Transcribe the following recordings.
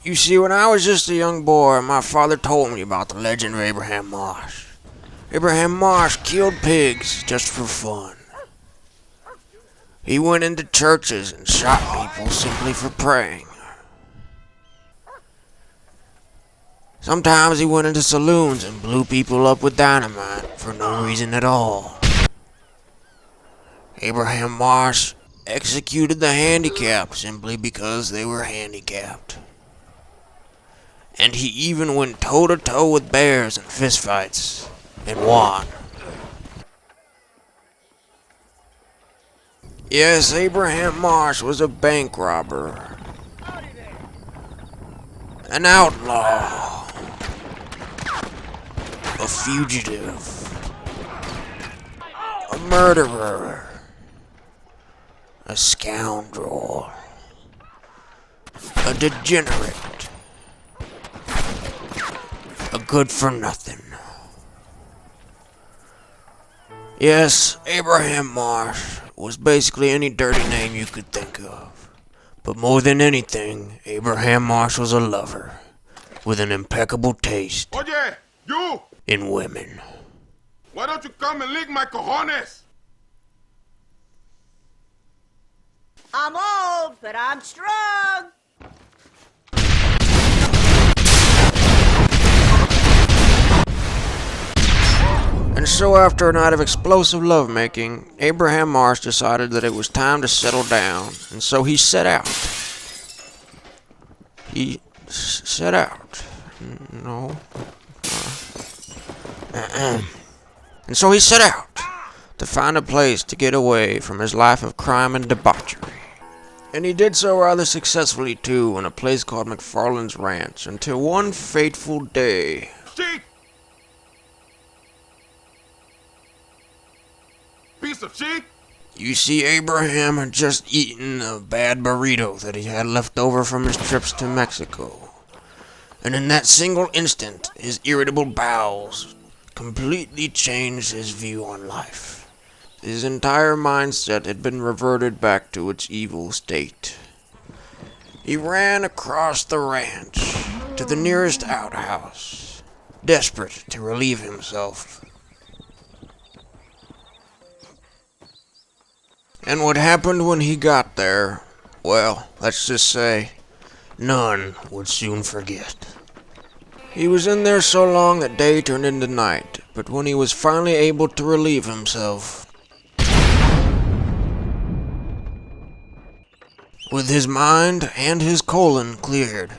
You see, when I was just a young boy, my father told me about the legend of Abraham Marsh. Abraham Marsh killed pigs just for fun. He went into churches and shot people simply for praying. Sometimes he went into saloons and blew people up with dynamite for no reason at all. Abraham Marsh executed the handicapped simply because they were handicapped. And he even went toe-to-toe with bears in fistfights and won. Yes, Abraham Marsh was a bank robber, an outlaw, a fugitive, a murderer, a scoundrel, a degenerate, a good-for-nothing. Yes, Abraham Marsh was basically any dirty name you could think of. But more than anything, Abraham Marsh was a lover with an impeccable taste Oye, you! in women. Why don't you come and lick my cojones? I'm old, but I'm strong. And so after a night of explosive lovemaking, Abraham Marsh decided that it was time to settle down, and so he set out. Set out. No. And so he set out to find a place to get away from his life of crime and debauchery. And he did so rather successfully too, in a place called McFarland's Ranch, until one fateful day. Cheat! Piece of shit! You see, Abraham had just eaten a bad burrito that he had left over from his trips to Mexico. And in that single instant, his irritable bowels completely changed his view on life. His entire mindset had been reverted back to its evil state. He ran across the ranch to the nearest outhouse, desperate to relieve himself. And what happened when he got there, well, let's just say, none would soon forget. He was in there so long that day turned into night, but when he was finally able to relieve himself, with his mind and his colon cleared,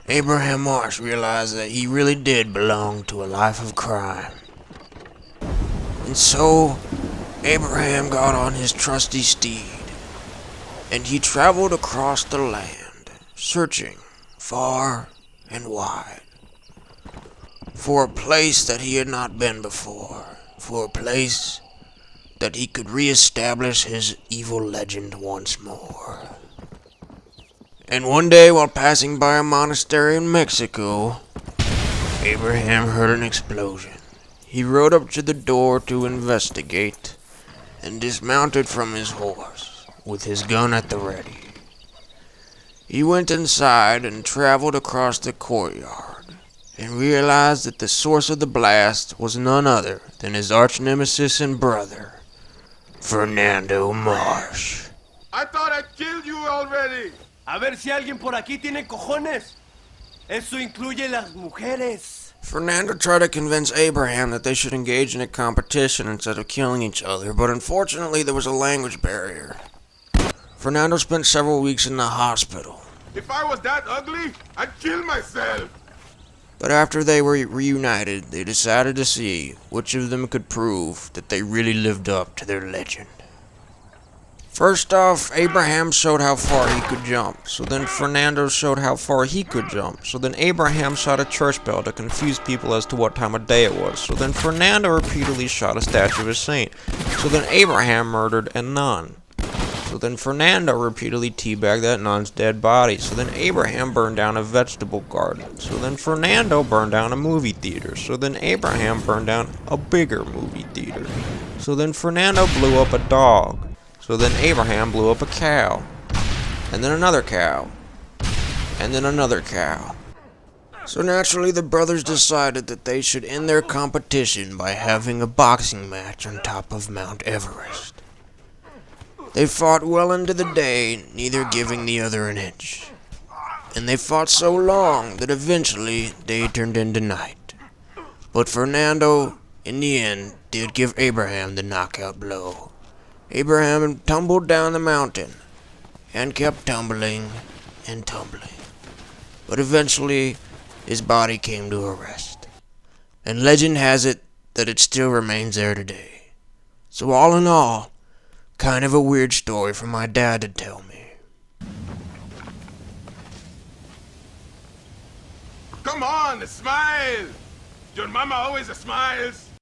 Abraham Marsh realized that he really did belong to a life of crime. And so, Abraham got on his trusty steed, and he traveled across the land, searching far and wide for a place that he had not been before, for a place that he could reestablish his evil legend once more. And one day, while passing by a monastery in Mexico, Abraham heard an explosion. He rode up to the door to investigate, and dismounted from his horse, with his gun at the ready. He went inside and traveled across the courtyard, and realized that the source of the blast was none other than his arch-nemesis and brother, Fernando Marsh. I thought I killed you already! A ver si alguien por aquí tiene cojones. Eso incluye las mujeres. Fernando tried to convince Abraham that they should engage in a competition instead of killing each other, but unfortunately there was a language barrier. Fernando spent several weeks in the hospital. If I was that ugly, I'd kill myself! But after they were reunited, they decided to see which of them could prove that they really lived up to their legend. First off, Abraham showed how far he could jump, so then Fernando showed how far he could jump, so then Abraham shot a church bell to confuse people as to what time of day it was, so then Fernando repeatedly shot a statue of a saint, so then Abraham murdered a nun, so then Fernando repeatedly teabagged that nun's dead body, so then Abraham burned down a vegetable garden, so then Fernando burned down a movie theater, so then Abraham burned down a bigger movie theater, so then Fernando blew up a dog, so then Abraham blew up a cow, and then another cow, and then another cow. So naturally, the brothers decided that they should end their competition by having a boxing match on top of Mount Everest. They fought well into the day, neither giving the other an inch. And they fought so long that eventually day turned into night. But Fernando, in the end, did give Abraham the knockout blow. Abraham tumbled down the mountain, and kept tumbling and tumbling. But eventually, his body came to a rest. And legend has it that it still remains there today. So all in all, kind of a weird story for my dad to tell me. Come on, smile. Your mama always smiles.